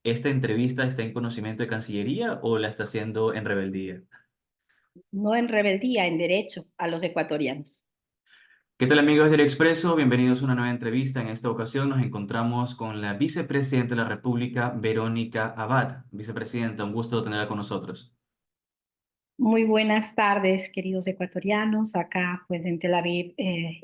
¿esta entrevista está en conocimiento de Cancillería o la está haciendo en rebeldía? No en rebeldía, en derecho a los ecuatorianos. ¿Qué tal amigos del Expreso? Bienvenidos a una nueva entrevista. En esta ocasión nos encontramos con la vicepresidenta de la República, Verónica Abad. Vicepresidenta, un gusto tenerla con nosotros. Muy buenas tardes, queridos ecuatorianos, acá pues en Tel Aviv,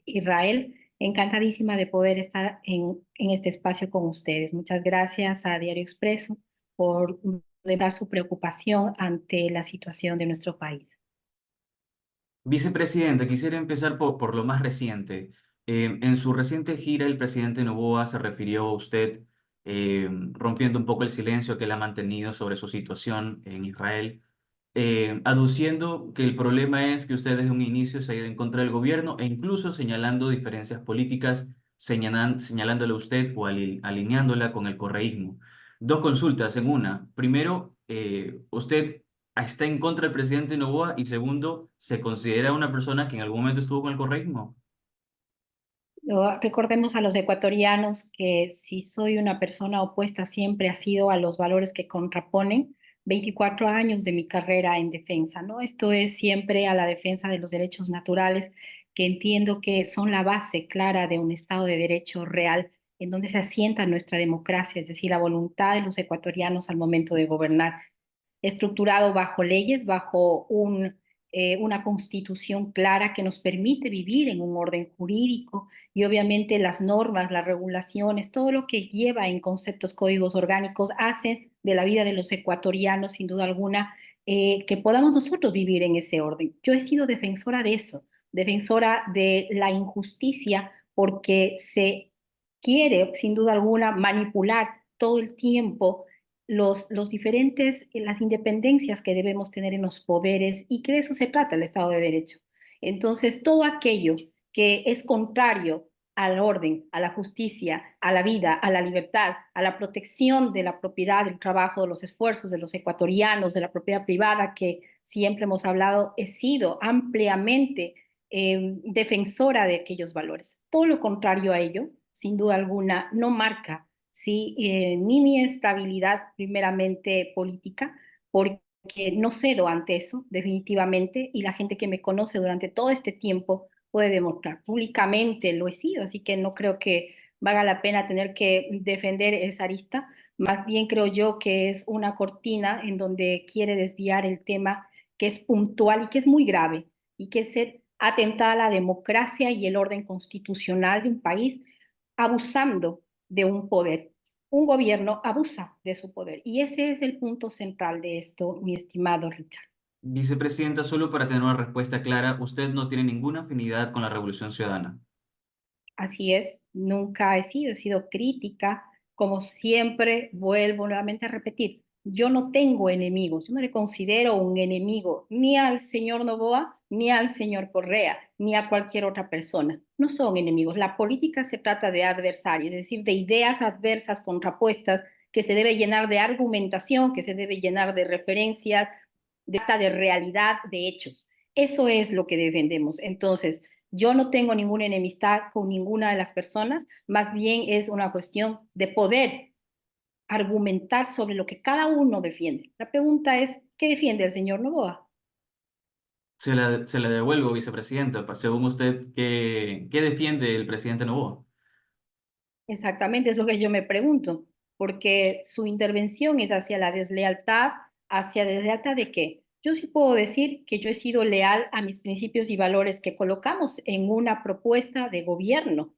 Israel. Encantadísima de poder estar en este espacio con ustedes. Muchas gracias a Diario Expreso por dar su preocupación ante la situación de nuestro país. Vicepresidenta, quisiera empezar por lo más reciente. En su reciente gira, el presidente Noboa se refirió a usted, rompiendo un poco el silencio que él ha mantenido sobre su situación en Israel, aduciendo que el problema es que usted desde un inicio se ha ido en contra del gobierno e incluso señalando diferencias políticas, señalándole a usted o alineándola con el correísmo. Dos consultas en una. Primero, usted está en contra del presidente Noboa y segundo, ¿se considera una persona que en algún momento estuvo con el correísmo? Recordemos a los ecuatorianos que si soy una persona opuesta siempre ha sido a los valores que contraponen 24 años de mi carrera en defensa, ¿no? Esto es siempre a la defensa de los derechos naturales, que entiendo que son la base clara de un Estado de Derecho real, en donde se asienta nuestra democracia, es decir, la voluntad de los ecuatorianos al momento de gobernar, estructurado bajo leyes, bajo una constitución clara que nos permite vivir en un orden jurídico y obviamente las normas, las regulaciones, todo lo que lleva en conceptos códigos orgánicos hace de la vida de los ecuatorianos, sin duda alguna, que podamos nosotros vivir en ese orden. Yo he sido defensora de eso, defensora de la injusticia porque se quiere, sin duda alguna, manipular todo el tiempo los diferentes, las independencias que debemos tener en los poderes y que de eso se trata el Estado de Derecho. Entonces, todo aquello que es contrario al orden, a la justicia, a la vida, a la libertad, a la protección de la propiedad, del trabajo, de los esfuerzos de los ecuatorianos, de la propiedad privada, que siempre hemos hablado, he sido ampliamente defensora de aquellos valores. Todo lo contrario a ello, sin duda alguna, no marca ¿sí? Ni mi estabilidad primeramente política, porque no cedo ante eso, definitivamente, y la gente que me conoce durante todo este tiempo puede demostrar. Públicamente lo he sido, así que no creo que valga la pena tener que defender esa arista. Más bien creo yo que es una cortina en donde quiere desviar el tema que es puntual y que es muy grave y que es atentar a la democracia y el orden constitucional de un país abusando de un poder. Un gobierno abusa de su poder y ese es el punto central de esto, mi estimado Richard. Vicepresidenta, solo para tener una respuesta clara, usted no tiene ninguna afinidad con la Revolución Ciudadana. Así es, nunca he sido crítica, como siempre vuelvo nuevamente a repetir, yo no tengo enemigos, yo no le considero un enemigo ni al señor Noboa, ni al señor Correa, ni a cualquier otra persona. No son enemigos. La política se trata de adversarios, es decir, de ideas adversas contrapuestas que se debe llenar de argumentación, que se debe llenar de referencias, de realidad, de hechos. Eso es lo que defendemos. Entonces, yo no tengo ninguna enemistad con ninguna de las personas, más bien es una cuestión de poder argumentar sobre lo que cada uno defiende. La pregunta es, ¿qué defiende el señor Noboa? Se la devuelvo, vicepresidenta. Según usted, ¿qué defiende el presidente Noboa? Exactamente, es lo que yo me pregunto, porque su intervención es hacia deslealtad de qué? Yo sí puedo decir que yo he sido leal a mis principios y valores que colocamos en una propuesta de gobierno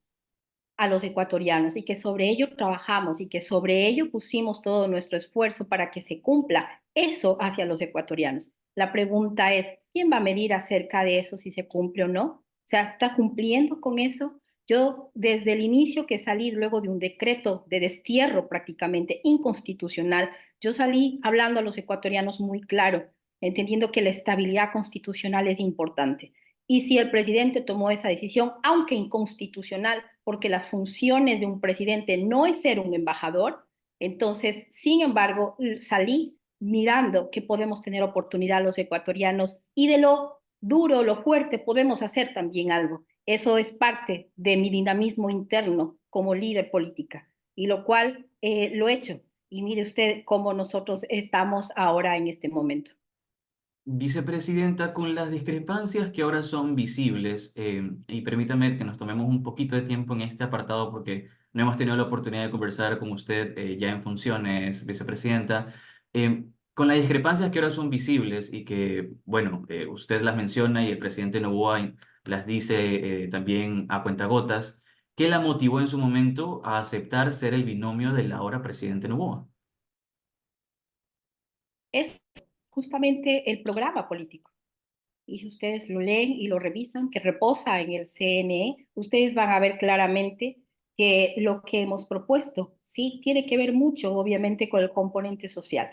a los ecuatorianos y que sobre ello trabajamos y que sobre ello pusimos todo nuestro esfuerzo para que se cumpla eso hacia los ecuatorianos. La pregunta es, ¿quién va a medir acerca de eso si se cumple o no? O sea, ¿está cumpliendo con eso? Yo desde el inicio que salí luego de un decreto de destierro prácticamente inconstitucional, yo salí hablando a los ecuatorianos muy claro, entendiendo que la estabilidad constitucional es importante. Y si el presidente tomó esa decisión, aunque inconstitucional, porque las funciones de un presidente no es ser un embajador, entonces, sin embargo, salí mirando que podemos tener oportunidad los ecuatorianos y de lo duro, lo fuerte, podemos hacer también algo. Eso es parte de mi dinamismo interno como líder política y lo cual lo he hecho. Y mire usted cómo nosotros estamos ahora en este momento. Vicepresidenta, con las discrepancias que ahora son visibles, y permítame que nos tomemos un poquito de tiempo en este apartado porque no hemos tenido la oportunidad de conversar con usted ya en funciones, vicepresidenta, con las discrepancias que ahora son visibles y que, bueno, usted las menciona y el presidente Noboa las dice también a cuentagotas, ¿qué la motivó en su momento a aceptar ser el binomio del ahora presidente Noboa? Es justamente el programa político. Y si ustedes lo leen y lo revisan, que reposa en el CNE, ustedes van a ver claramente que lo que hemos propuesto, sí, tiene que ver mucho, obviamente, con el componente social.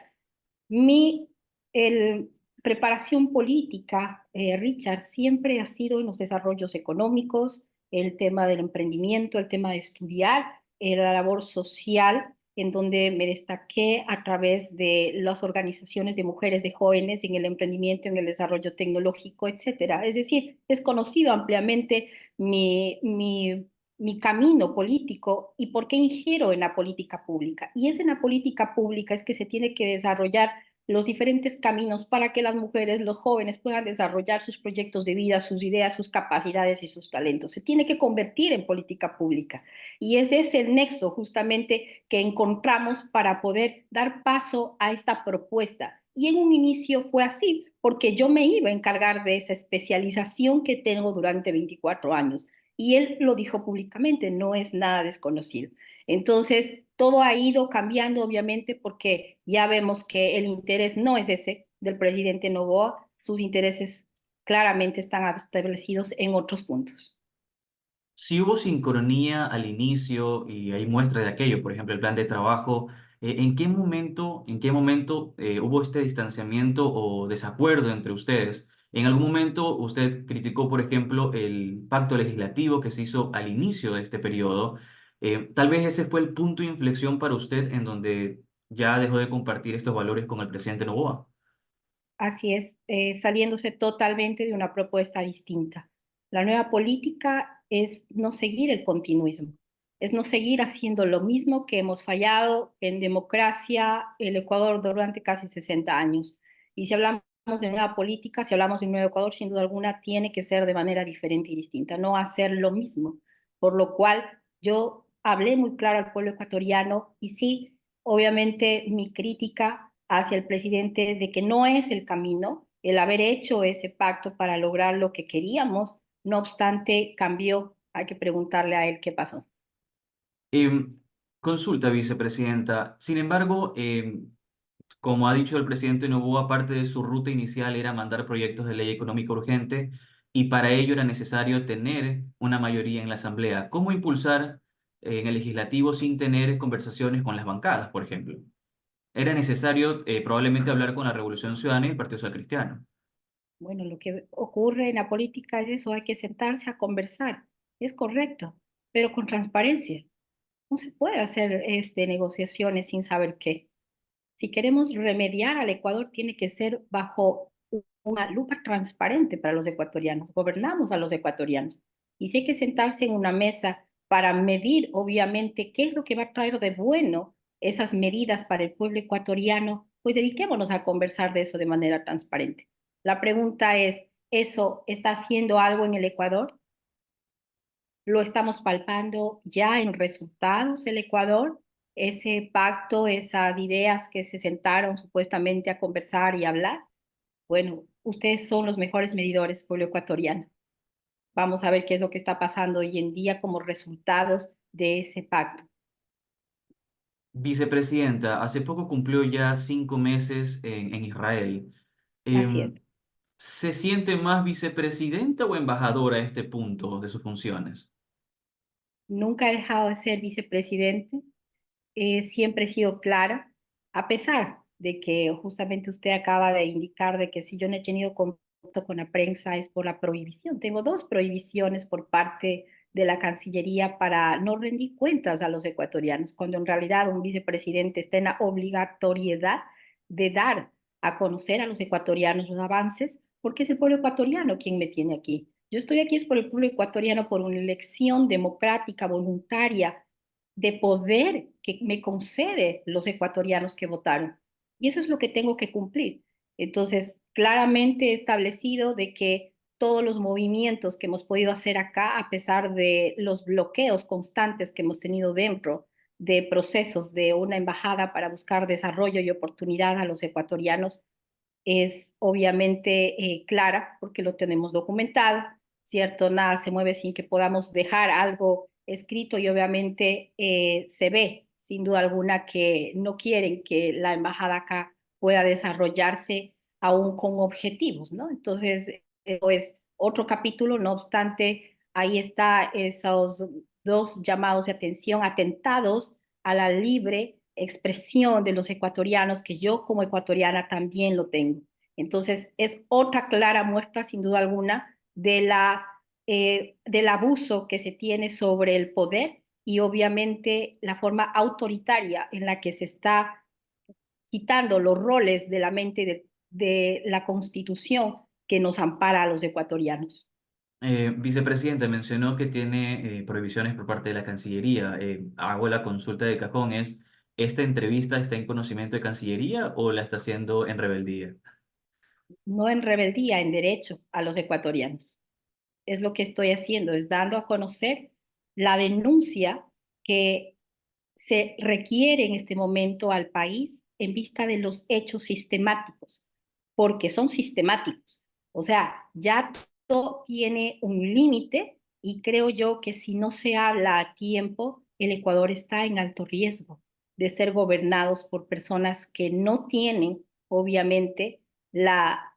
Mi el, preparación política, Richard, siempre ha sido en los desarrollos económicos, el tema del emprendimiento, el tema de estudiar, la labor social, en donde me destaqué a través de las organizaciones de mujeres, de jóvenes, en el emprendimiento, en el desarrollo tecnológico, etcétera. Es decir, es conocido ampliamente mi camino político y por qué ingiero en la política pública. Y es en la política pública es que se tiene que desarrollar los diferentes caminos para que las mujeres, los jóvenes puedan desarrollar sus proyectos de vida, sus ideas, sus capacidades y sus talentos. Se tiene que convertir en política pública. Y ese es el nexo justamente que encontramos para poder dar paso a esta propuesta. Y en un inicio fue así, porque yo me iba a encargar de esa especialización que tengo durante 24 años. Y él lo dijo públicamente, no es nada desconocido. Entonces, todo ha ido cambiando, obviamente, porque ya vemos que el interés no es ese del presidente Noboa, sus intereses claramente están establecidos en otros puntos. Si hubo sincronía al inicio y hay muestra de aquello, por ejemplo, el plan de trabajo, ¿en qué momento hubo este distanciamiento o desacuerdo entre ustedes? ¿En algún momento usted criticó, por ejemplo, el pacto legislativo que se hizo al inicio de este periodo? Tal vez ese fue el punto de inflexión para usted en donde ya dejó de compartir estos valores con el presidente Noboa. Así es, saliéndose totalmente de una propuesta distinta. La nueva política es no seguir el continuismo, es no seguir haciendo lo mismo que hemos fallado en democracia el Ecuador durante casi 60 años. Y si hablamos de nueva política, si hablamos de un nuevo Ecuador, sin duda alguna tiene que ser de manera diferente y distinta, no hacer lo mismo. Por lo cual yo hablé muy claro al pueblo ecuatoriano y sí, obviamente mi crítica hacia el presidente de que no es el camino el haber hecho ese pacto para lograr lo que queríamos. No obstante, cambió. Hay que preguntarle a él qué pasó. Em, Consulta, vicepresidenta. Sin embargo, como ha dicho el presidente Noboa, parte de su ruta inicial era mandar proyectos de ley económica urgente y para ello era necesario tener una mayoría en la Asamblea. ¿Cómo impulsar en el legislativo sin tener conversaciones con las bancadas, por ejemplo? Era necesario probablemente hablar con la Revolución Ciudadana y el Partido Social Cristiano. Bueno, lo que ocurre en la política es eso, hay que sentarse a conversar. Es correcto, pero con transparencia. No se puede hacer negociaciones sin saber qué. Si queremos remediar al Ecuador, tiene que ser bajo una lupa transparente para los ecuatorianos. Gobernamos a los ecuatorianos. Y si hay que sentarse en una mesa para medir, obviamente, qué es lo que va a traer de bueno esas medidas para el pueblo ecuatoriano, pues dediquémonos a conversar de eso de manera transparente. La pregunta es, ¿eso está haciendo algo en el Ecuador? Lo estamos palpando ya en resultados el Ecuador, ese pacto, esas ideas que se sentaron supuestamente a conversar y hablar. Bueno, ustedes son los mejores medidores, pueblo ecuatoriano. Vamos a ver qué es lo que está pasando hoy en día como resultados de ese pacto. Vicepresidenta, hace poco cumplió ya 5 meses en Israel. Así es. Em, ¿Se siente más vicepresidenta o embajadora a este punto de sus funciones? Nunca he dejado de ser vicepresidente, siempre he sido clara, a pesar de que justamente usted acaba de indicar de que si yo no he tenido contacto con la prensa es por la prohibición. Tengo dos prohibiciones por parte de la Cancillería para no rendir cuentas a los ecuatorianos, cuando en realidad un vicepresidente está en la obligatoriedad de dar a conocer a los ecuatorianos los avances, porque es el pueblo ecuatoriano quien me tiene aquí. Yo estoy aquí es por el pueblo ecuatoriano, por una elección democrática, voluntaria, de poder que me concede los ecuatorianos que votaron. Y eso es lo que tengo que cumplir. Entonces, claramente he establecido de que todos los movimientos que hemos podido hacer acá, a pesar de los bloqueos constantes que hemos tenido dentro de procesos de una embajada para buscar desarrollo y oportunidad a los ecuatorianos, es obviamente clara porque lo tenemos documentado, ¿cierto? Nada se mueve sin que podamos dejar algo escrito y obviamente se ve, sin duda alguna, que no quieren que la embajada acá pueda desarrollarse aún con objetivos, ¿no? Entonces, es otro capítulo, no obstante, ahí está esos dos llamados de atención, atentados a la libre expresión de los ecuatorianos, que yo como ecuatoriana también lo tengo. Entonces, es otra clara muestra, sin duda alguna, del abuso que se tiene sobre el poder y obviamente la forma autoritaria en la que se está quitando los roles de la mente de la Constitución que nos ampara a los ecuatorianos. Vicepresidente, mencionó que tiene prohibiciones por parte de la Cancillería. Hago la consulta de cajón, ¿esta entrevista está en conocimiento de Cancillería o la está haciendo en rebeldía? No en rebeldía, en derecho a los ecuatorianos. Es lo que estoy haciendo, es dando a conocer la denuncia que se requiere en este momento al país en vista de los hechos sistemáticos, porque son sistemáticos. O sea, ya todo tiene un límite y creo yo que si no se habla a tiempo, el Ecuador está en alto riesgo de ser gobernados por personas que no tienen, obviamente, la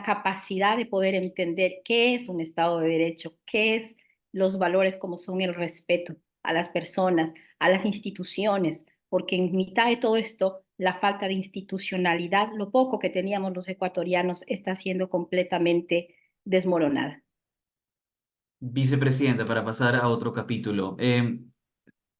capacidad de poder entender qué es un Estado de Derecho, qué es los valores como son el respeto a las personas, a las instituciones, porque en mitad de todo esto, la falta de institucionalidad, lo poco que teníamos los ecuatorianos, está siendo completamente desmoronada. Vicepresidenta, para pasar a otro capítulo.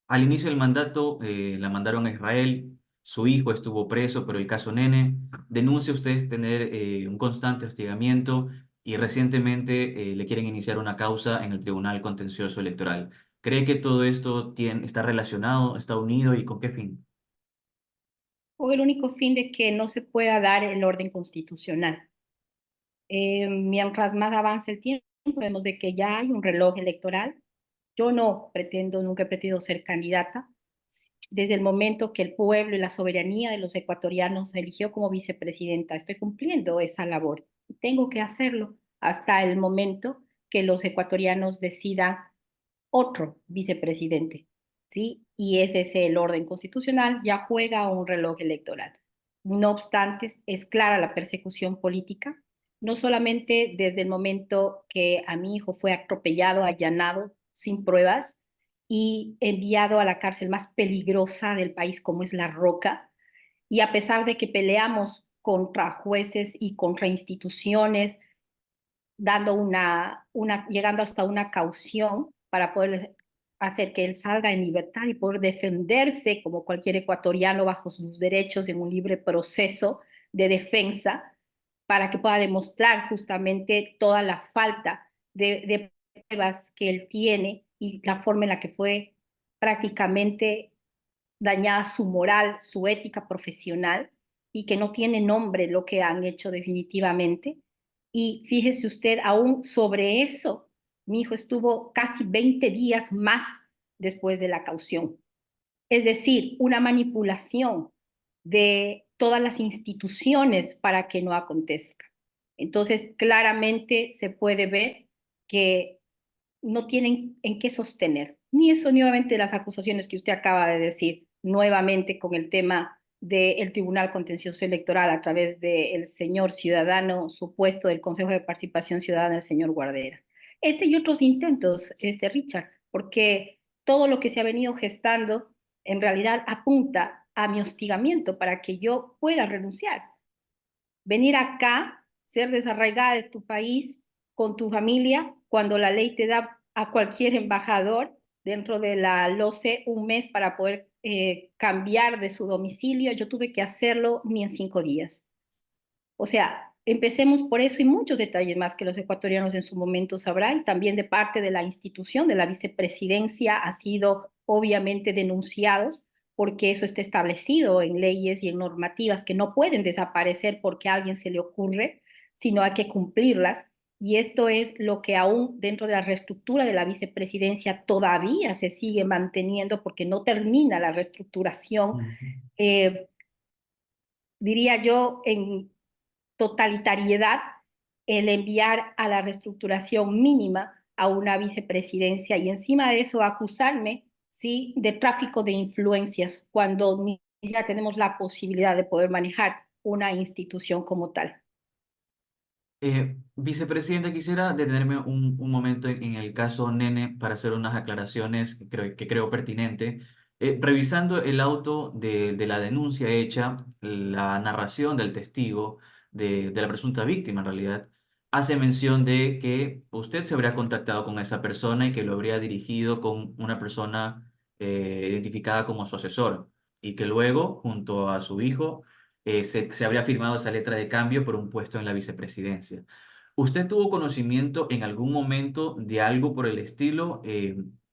Al inicio del mandato la mandaron a Israel, su hijo estuvo preso por el caso Nene. Denuncia usted tener un constante hostigamiento y recientemente le quieren iniciar una causa en el Tribunal Contencioso Electoral. ¿Cree que todo esto está relacionado, está unido y con qué fin? O el único fin de que no se pueda dar el orden constitucional. Mientras más avance el tiempo, vemos de que ya hay un reloj electoral. Yo no pretendo, nunca he pretendido ser candidata. Desde el momento que el pueblo y la soberanía de los ecuatorianos me eligió como vicepresidenta, estoy cumpliendo esa labor. Tengo que hacerlo hasta el momento que los ecuatorianos decidan otro vicepresidente, ¿sí? Y ese es el orden constitucional, ya juega un reloj electoral. No obstante, es clara la persecución política, no solamente desde el momento que a mi hijo fue atropellado, allanado, sin pruebas, y enviado a la cárcel más peligrosa del país, como es La Roca, y a pesar de que peleamos contra jueces y contra instituciones, dando llegando hasta una caución para poder hacer que él salga en libertad y poder defenderse como cualquier ecuatoriano bajo sus derechos en un libre proceso de defensa para que pueda demostrar justamente toda la falta de pruebas que él tiene y la forma en la que fue prácticamente dañada su moral, su ética profesional y que no tiene nombre lo que han hecho definitivamente. Y fíjese usted, aún sobre eso, mi hijo estuvo casi 20 días más después de la caución. Es decir, una manipulación de todas las instituciones para que no acontezca. Entonces, claramente se puede ver que no tienen en qué sostener. Ni eso, ni obviamente las acusaciones que usted acaba de decir nuevamente con el tema del Tribunal Contencioso Electoral a través del señor ciudadano supuesto del Consejo de Participación Ciudadana, el señor Guarderas. Este y otros intentos, Richard, porque todo lo que se ha venido gestando en realidad apunta a mi hostigamiento para que yo pueda renunciar. Venir acá, ser desarraigada de tu país con tu familia, cuando la ley te da a cualquier embajador dentro de la LOCE un mes para poder cambiar de su domicilio, yo tuve que hacerlo ni en 5 días. O sea, empecemos por eso y muchos detalles más que los ecuatorianos en su momento sabrán, y también de parte de la institución, de la vicepresidencia, ha sido obviamente denunciados, porque eso está establecido en leyes y en normativas que no pueden desaparecer porque a alguien se le ocurre, sino hay que cumplirlas. Y esto es lo que aún dentro de la reestructura de la vicepresidencia todavía se sigue manteniendo porque no termina la reestructuración, Ujú. eh, diría yo, en totalitariedad, el enviar a la reestructuración mínima a una vicepresidencia y encima de eso acusarme, ¿sí?, de tráfico de influencias cuando ni siquiera tenemos la posibilidad de poder manejar una institución como tal. Vicepresidente, quisiera detenerme un momento en el caso Nene para hacer unas aclaraciones que creo pertinente. Revisando el auto de la denuncia hecha, la narración del testigo, de la presunta víctima en realidad, hace mención de que usted se habría contactado con esa persona y que lo habría dirigido con una persona identificada como su asesor y que luego, junto a su hijo, se habría firmado esa letra de cambio por un puesto en la vicepresidencia. ¿Usted tuvo conocimiento en algún momento de algo por el estilo,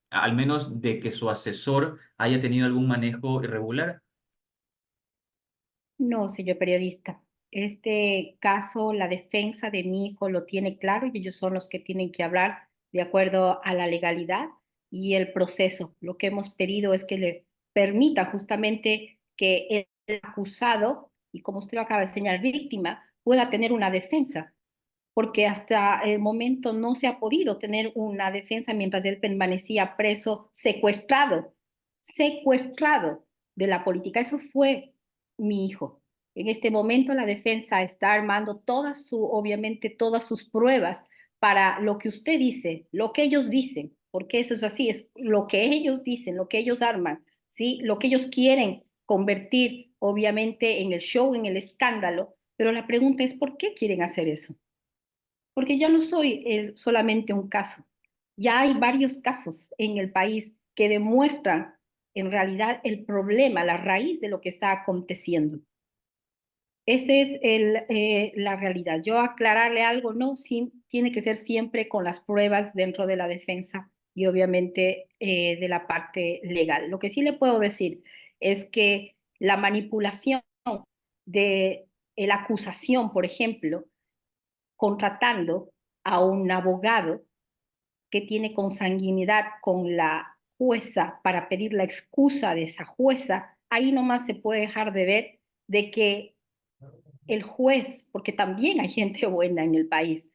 al menos de que su asesor haya tenido algún manejo irregular? No, señor periodista. Este caso, la defensa de mi hijo lo tiene claro y ellos son los que tienen que hablar de acuerdo a la legalidad y el proceso. Lo que hemos pedido es que le permita justamente que el acusado, y como usted lo acaba de señalar, víctima, pueda tener una defensa, porque hasta el momento no se ha podido tener una defensa mientras él permanecía preso, secuestrado de la política. Eso fue mi hijo. En este momento la defensa está armando obviamente todas sus pruebas para lo que usted dice, lo que ellos dicen, porque eso es así, es lo que ellos dicen, lo que ellos arman, ¿sí? Lo que ellos quieren convertir, obviamente, en el show, en el escándalo, pero la pregunta es, ¿por qué quieren hacer eso? Porque yo no soy solamente un caso. Ya hay varios casos en el país que demuestran en realidad el problema, la raíz de lo que está aconteciendo. Esa es la realidad. Yo aclararle algo, no, sí, tiene que ser siempre con las pruebas dentro de la defensa y obviamente de la parte legal. Lo que sí le puedo decir es que la manipulación de la acusación, por ejemplo, contratando a un abogado que tiene consanguinidad con la jueza para pedir la excusa de esa jueza, ahí nomás se puede dejar de ver de que el juez, porque también hay gente buena en el país,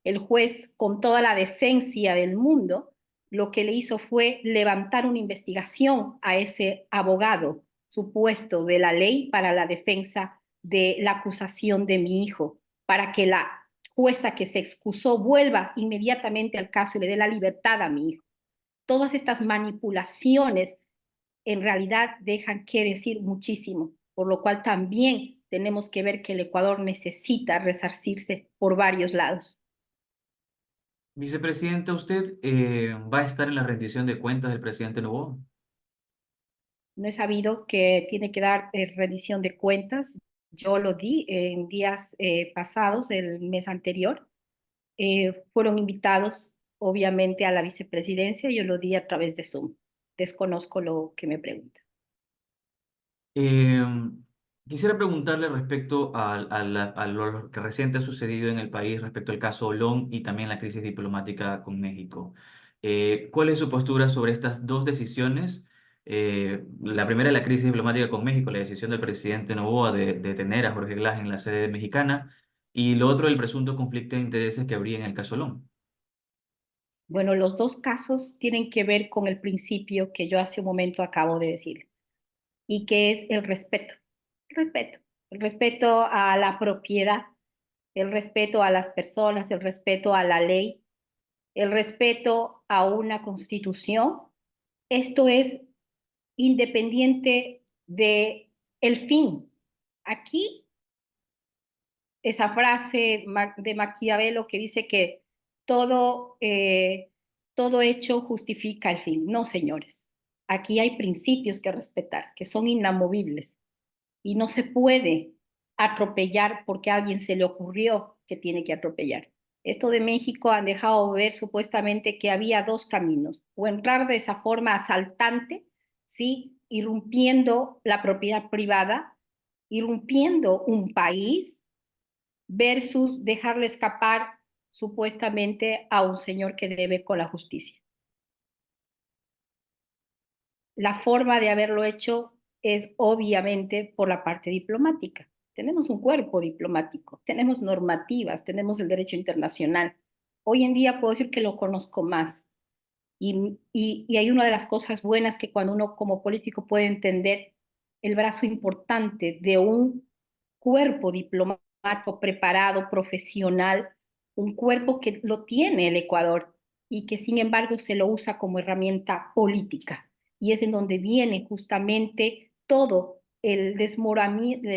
el juez con toda la decencia del mundo, lo que le hizo fue levantar una investigación a ese abogado supuesto de la ley para la defensa de la acusación de mi hijo, para que la jueza que se excusó vuelva inmediatamente al caso y le dé la libertad a mi hijo. Todas estas manipulaciones en realidad dejan que decir muchísimo, por lo cual también tenemos que ver que el Ecuador necesita resarcirse por varios lados. Vicepresidente, ¿usted va a estar en la rendición de cuentas del presidente Noboa? No he sabido que tiene que dar rendición de cuentas. Yo lo di en días pasados, el mes anterior. Fueron invitados, obviamente, a la vicepresidencia. Yo lo di a través de Zoom. Desconozco lo que me pregunta. Eh, Quisiera preguntarle respecto a lo que reciente ha sucedido en el país respecto al caso Olón y también la crisis diplomática con México. ¿Cuál es su postura sobre estas dos decisiones? La primera, la crisis diplomática con México, la decisión del presidente Noboa de detener a Jorge Glass en la sede mexicana, y lo otro, el presunto conflicto de intereses que habría en el caso Olón. Bueno, los dos casos tienen que ver con el principio que yo hace un momento acabo de decir, y que es el respeto. El respeto. El respeto a la propiedad, el respeto a las personas, el respeto a la ley, el respeto a una constitución. Esto es independiente de el fin. Aquí, esa frase de Maquiavelo que dice que todo hecho justifica el fin. No, señores. Aquí hay principios que respetar, que son inamovibles y no se puede atropellar porque a alguien se le ocurrió que tiene que atropellar. Esto de México han dejado ver supuestamente que había dos caminos, o entrar de esa forma asaltante ¿sí? Irrumpiendo la propiedad privada, irrumpiendo un país versus dejarle escapar supuestamente a un señor que debe con la justicia. La forma de haberlo hecho es obviamente por la parte diplomática. Tenemos un cuerpo diplomático, tenemos normativas, tenemos el derecho internacional. Hoy en día puedo decir que lo conozco más. Y hay una de las cosas buenas que cuando uno como político puede entender el brazo importante de un cuerpo diplomático preparado, profesional, un cuerpo que lo tiene el Ecuador y que sin embargo se lo usa como herramienta política. Y es en donde viene justamente todo el desmoronamiento,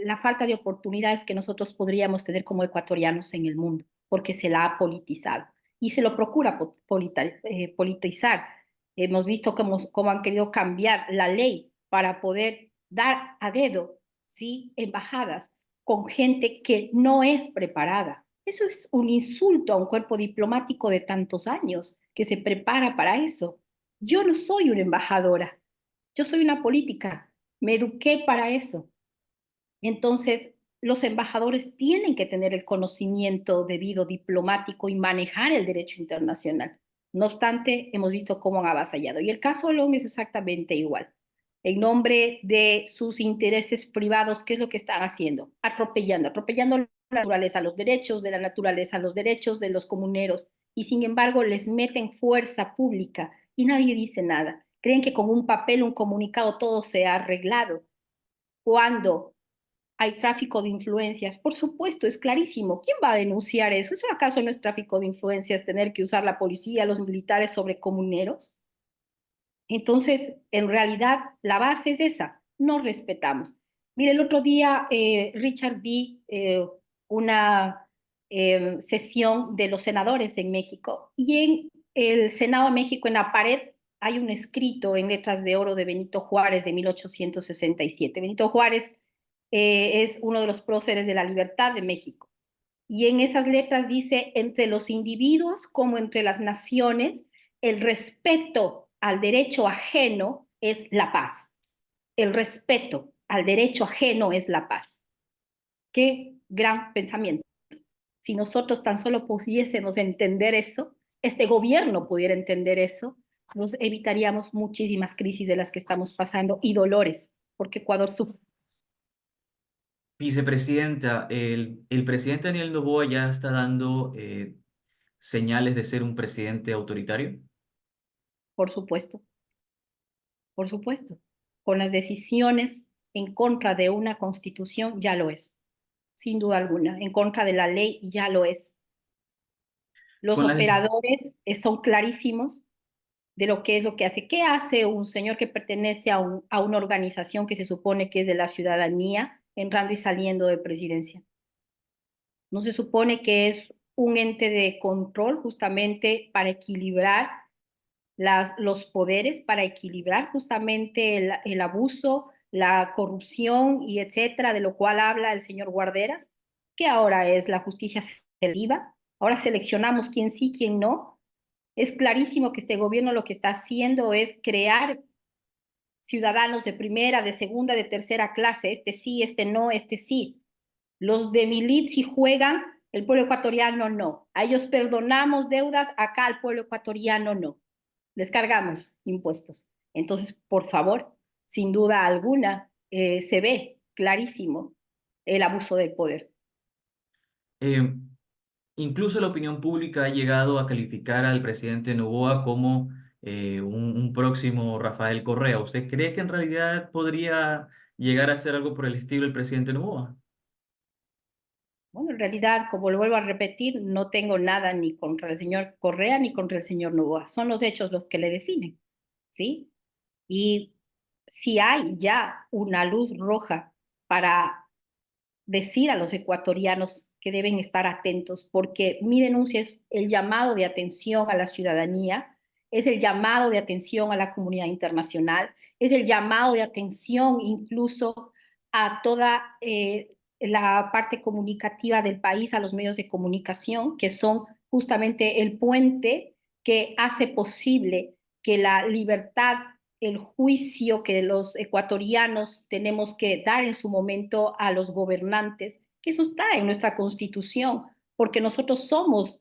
la falta de oportunidades que nosotros podríamos tener como ecuatorianos en el mundo, porque se la ha politizado y se lo procura politizar. Hemos visto cómo han querido cambiar la ley para poder dar a dedo, ¿sí? Embajadas con gente que no es preparada. Eso es un insulto a un cuerpo diplomático de tantos años que se prepara para eso. Yo no soy una embajadora, yo soy una política, me eduqué para eso. Entonces, los embajadores tienen que tener el conocimiento debido diplomático y manejar el derecho internacional. No obstante, hemos visto cómo han avasallado. Y el caso Long es exactamente igual. En nombre de sus intereses privados, ¿qué es lo que están haciendo? Atropellando la naturaleza, los derechos de la naturaleza, los derechos de los comuneros. Y sin embargo, les meten fuerza pública y nadie dice nada. Creen que con un papel, un comunicado, todo se ha arreglado. Cuando hay tráfico de influencias. Por supuesto, es clarísimo. ¿Quién va a denunciar eso? ¿Eso acaso no es tráfico de influencias tener que usar la policía, los militares sobre comuneros? Entonces, en realidad, la base es esa. No respetamos. Mire, el otro día, Richard, vi una sesión de los senadores en México y en el Senado de México, en la pared, hay un escrito en letras de oro de Benito Juárez de 1867. Benito Juárez es uno de los próceres de la libertad de México. Y en esas letras dice, entre los individuos como entre las naciones, el respeto al derecho ajeno es la paz. El respeto al derecho ajeno es la paz. Qué gran pensamiento. Si nosotros tan solo pudiésemos entender eso, este gobierno pudiera entender eso, nos evitaríamos muchísimas crisis de las que estamos pasando y dolores, porque Ecuador sufre. Vicepresidenta, el presidente Daniel Noboa ya está dando señales de ser un presidente autoritario. Por supuesto, por supuesto. Con las decisiones en contra de una constitución ya lo es, sin duda alguna. En contra de la ley ya lo es. Los Con las, operadores son clarísimos de lo que es lo que hace. ¿Qué hace un señor que pertenece a una organización que se supone que es de la ciudadanía entrando y saliendo de presidencia? ¿No se supone que es un ente de control justamente para equilibrar los poderes, para equilibrar justamente el abuso, la corrupción y etcétera, de lo cual habla el señor Guarderas, que ahora es la justicia selectiva? Ahora seleccionamos quién sí, quién no. Es clarísimo que este gobierno lo que está haciendo es crear ciudadanos de primera, de segunda, de tercera clase, este sí, este no, este sí. Los de Milit si juegan, el pueblo ecuatoriano no. A ellos perdonamos deudas, acá al pueblo ecuatoriano no. Les cargamos impuestos. Entonces, por favor, sin duda alguna, se ve clarísimo el abuso del poder. eh, Incluso la opinión pública ha llegado a calificar al presidente Noboa como un próximo Rafael Correa. ¿Usted cree que en realidad podría llegar a hacer algo por el estilo el presidente Noboa? Bueno, en realidad, como lo vuelvo a repetir, no tengo nada ni contra el señor Correa ni contra el señor Novoa. Son los hechos los que le definen, ¿sí? Y si hay ya una luz roja para decir a los ecuatorianos que deben estar atentos, porque mi denuncia es el llamado de atención a la ciudadanía, es el llamado de atención a la comunidad internacional, es el llamado de atención incluso a toda la parte comunicativa del país, a los medios de comunicación, que son justamente el puente que hace posible que la libertad el juicio que los ecuatorianos tenemos que dar en su momento a los gobernantes, que eso está en nuestra constitución, porque nosotros somos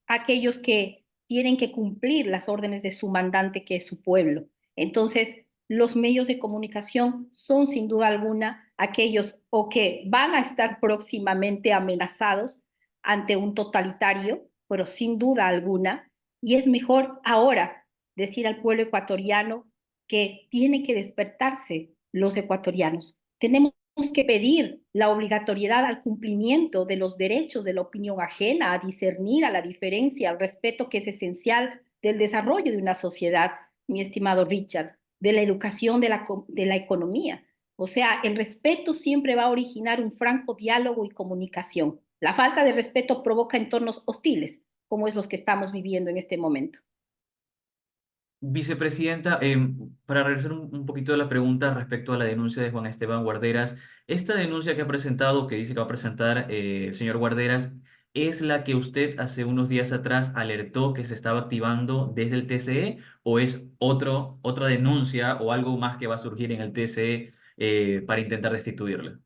aquellos que tienen que cumplir las órdenes de su mandante, que es su pueblo. Entonces, los medios de comunicación son sin duda alguna aquellos o que van a estar próximamente amenazados ante un totalitario, pero sin duda alguna, y es mejor ahora decir al pueblo ecuatoriano que tiene que despertarse los ecuatorianos. Tenemos que pedir la obligatoriedad al cumplimiento de los derechos de la opinión ajena, a discernir, a la diferencia, al respeto que es esencial del desarrollo de una sociedad, mi estimado Richard, de la educación, de la economía. O sea, el respeto siempre va a originar un franco diálogo y comunicación. La falta de respeto provoca entornos hostiles, como es los que estamos viviendo en este momento. Vicepresidenta, para regresar un poquito a la pregunta respecto a la denuncia de Juan Esteban Guarderas, esta denuncia que ha presentado, que dice que va a presentar el señor Guarderas, ¿es la que usted hace unos días atrás alertó que se estaba activando desde el TCE o es otra denuncia o algo más que va a surgir en el TCE para intentar destituirle?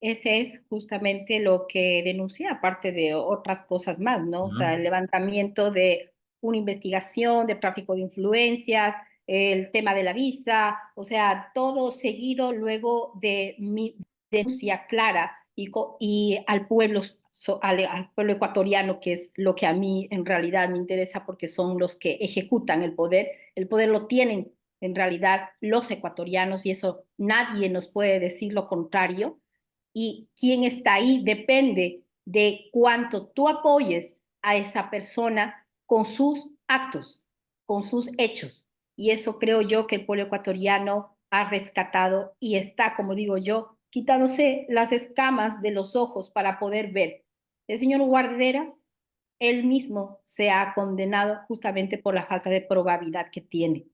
Ese es justamente lo que denuncia, aparte de otras cosas más, ¿no? O sea, Ujú. el levantamiento de una investigación de tráfico de influencias, el tema de la visa, o sea, todo seguido luego de mi denuncia clara y al pueblo, al pueblo ecuatoriano, que es lo que a mí en realidad me interesa porque son los que ejecutan el poder lo tienen en realidad los ecuatorianos y eso nadie nos puede decir lo contrario y quién está ahí depende de cuánto tú apoyes a esa persona con sus actos, con sus hechos. Y eso creo yo que el pueblo ecuatoriano ha rescatado y está, como digo yo, quitándose las escamas de los ojos para poder ver. El señor Guarderas, él mismo se ha condenado justamente por la falta de probabilidad que tiene.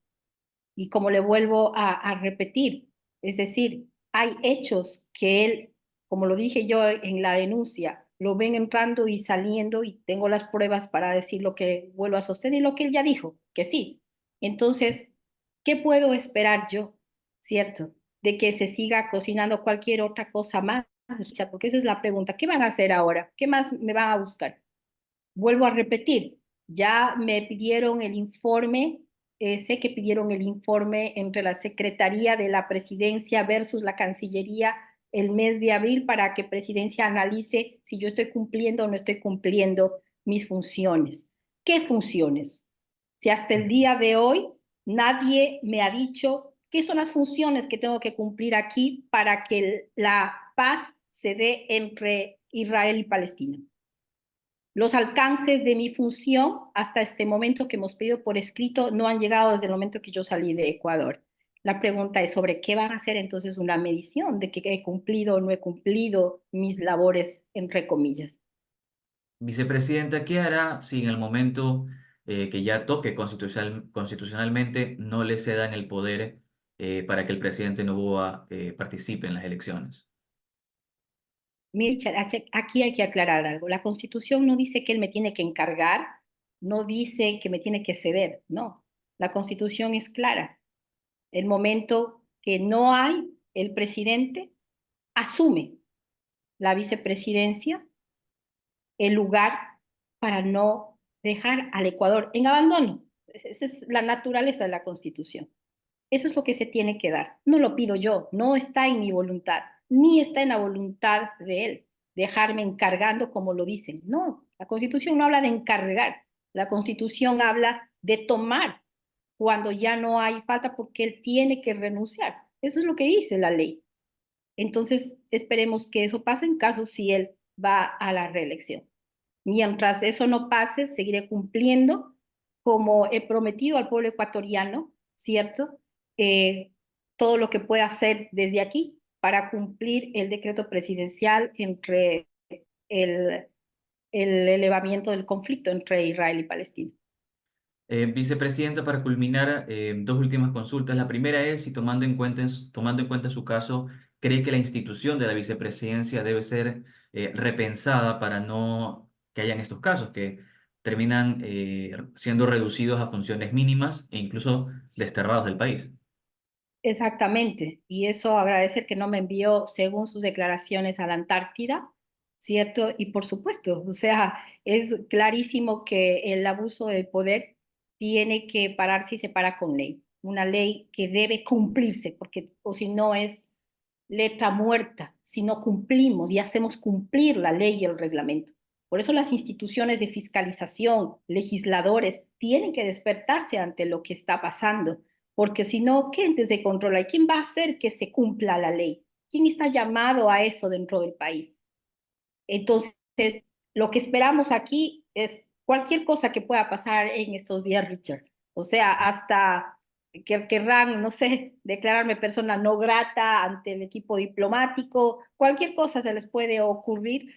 Y como le vuelvo a repetir, es decir, hay hechos que él, como lo dije yo en la denuncia, lo ven entrando y saliendo y tengo las pruebas para decir lo que vuelvo a sostener y lo que él ya dijo, que sí. Entonces, ¿qué puedo esperar yo, cierto? De que se siga cocinando cualquier otra cosa más, Richard, porque esa es la pregunta. ¿Qué van a hacer ahora? ¿Qué más me van a buscar? Vuelvo a repetir, ya me pidieron el informe, sé que pidieron el informe entre la Secretaría de la Presidencia versus la Cancillería el mes de abril para que Presidencia analice si yo estoy cumpliendo o no estoy cumpliendo mis funciones. ¿Qué funciones? Si hasta el día de hoy nadie me ha dicho qué son las funciones que tengo que cumplir aquí para que la paz se dé entre Israel y Palestina. Los alcances de mi función hasta este momento que hemos pedido por escrito no han llegado desde el momento que yo salí de Ecuador. La pregunta es sobre qué van a hacer entonces una medición de que he cumplido o no he cumplido mis labores, entre comillas. Vicepresidenta, ¿qué hará si en el momento que ya toque constitucionalmente no le cedan el poder para que el presidente Noboa participe en las elecciones? Richard, aquí hay que aclarar algo. La Constitución no dice que él me tiene que encargar, no dice que me tiene que ceder, no. La Constitución es clara. El momento que no hay, el presidente asume la vicepresidencia el lugar para no dejar al Ecuador en abandono. Esa es la naturaleza de la Constitución. Eso es lo que se tiene que dar. No lo pido yo, no está en mi voluntad, ni está en la voluntad de él, dejarme encargando como lo dicen. No, la Constitución no habla de encargar, la Constitución habla de tomar cuando ya no hay falta porque él tiene que renunciar. Eso es lo que dice la ley. Entonces, esperemos que eso pase en caso si él va a la reelección. Mientras eso no pase, seguiré cumpliendo como he prometido al pueblo ecuatoriano, ¿cierto? Todo lo que pueda hacer desde aquí para cumplir el decreto presidencial entre el, el elevamiento del conflicto entre Israel y Palestina. Vicepresidenta, para culminar, dos últimas consultas. La primera es si tomando en cuenta su caso, cree que la institución de la vicepresidencia debe ser repensada para no que hayan estos casos, que terminan siendo reducidos a funciones mínimas e incluso desterrados del país. Exactamente, y eso agradecer que no me envió, según sus declaraciones, a la Antártida, ¿cierto? Y por supuesto, o sea, es clarísimo que el abuso del poder tiene que pararse y se para con ley, una ley que debe cumplirse, porque o si no es letra muerta, si no cumplimos y hacemos cumplir la ley y el reglamento. Por eso las instituciones de fiscalización, legisladores, tienen que despertarse ante lo que está pasando, porque si no, ¿qué entes de control hay? ¿Quién va a hacer que se cumpla la ley? ¿Quién está llamado a eso dentro del país? Entonces, lo que esperamos aquí es cualquier cosa que pueda pasar en estos días, Richard. O sea, hasta que querrán, no sé, declararme persona no grata ante el equipo diplomático, cualquier cosa se les puede ocurrir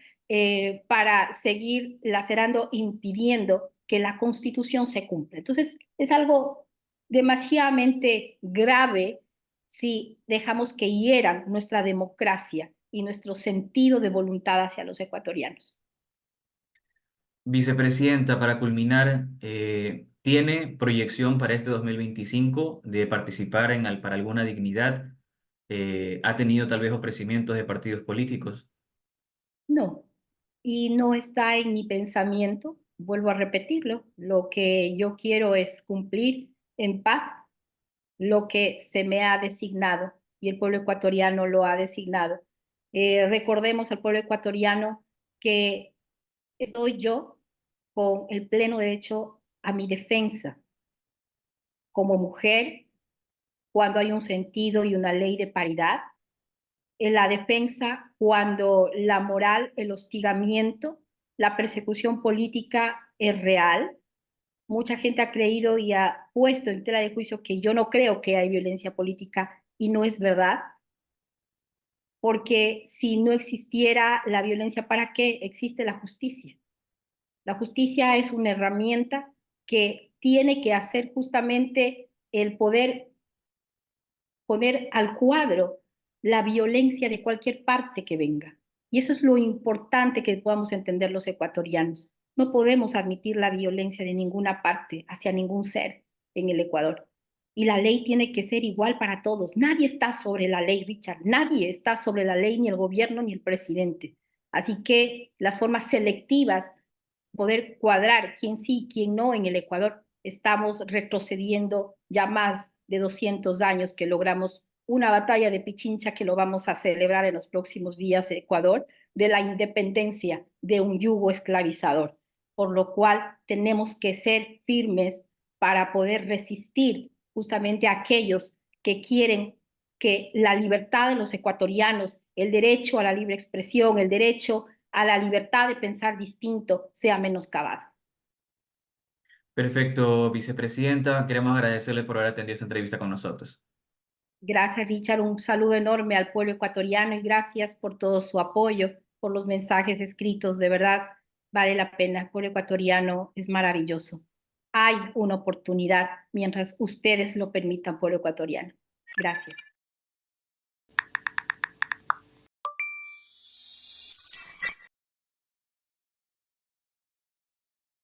para seguir lacerando, impidiendo que la Constitución se cumpla. Entonces, es algo demasiadamente grave si dejamos que hieran nuestra democracia y nuestro sentido de voluntad hacia los ecuatorianos. Vicepresidenta, para culminar, ¿tiene proyección para este 2025 de participar para alguna dignidad? ¿Ha tenido tal vez ofrecimientos de partidos políticos? No, y no está en mi pensamiento, vuelvo a repetirlo, lo que yo quiero es cumplir en paz lo que se me ha designado y el pueblo ecuatoriano lo ha designado. Recordemos al pueblo ecuatoriano que estoy yo con el pleno derecho a mi defensa como mujer cuando hay un sentido y una ley de paridad, en la defensa cuando la moral, el hostigamiento, la persecución política es real. Mucha gente ha creído y ha puesto en tela de juicio que yo no creo que hay violencia política y no es verdad, porque si no existiera la violencia, ¿para qué existe la justicia? La justicia es una herramienta que tiene que hacer justamente el poder poner al cuadro la violencia de cualquier parte que venga. Y eso es lo importante que podamos entender los ecuatorianos. No podemos admitir la violencia de ninguna parte hacia ningún ser en el Ecuador. Y la ley tiene que ser igual para todos. Nadie está sobre la ley, Richard. Nadie está sobre la ley, ni el gobierno, ni el presidente. Así que las formas selectivas, poder cuadrar quién sí, quién no en el Ecuador, estamos retrocediendo ya más de 200 años que logramos una batalla de Pichincha que lo vamos a celebrar en los próximos días en Ecuador, de la independencia de un yugo esclavizador, por lo cual tenemos que ser firmes para poder resistir justamente a aquellos que quieren que la libertad de los ecuatorianos, el derecho a la libre expresión, el derecho a la libertad de pensar distinto sea menoscabado. Perfecto, vicepresidenta. Queremos agradecerle por haber atendido esta entrevista con nosotros. Gracias, Richard. Un saludo enorme al pueblo ecuatoriano y gracias por todo su apoyo, por los mensajes escritos. De verdad, vale la pena. El pueblo ecuatoriano es maravilloso. Hay una oportunidad mientras ustedes lo permitan, pueblo ecuatoriano. Gracias.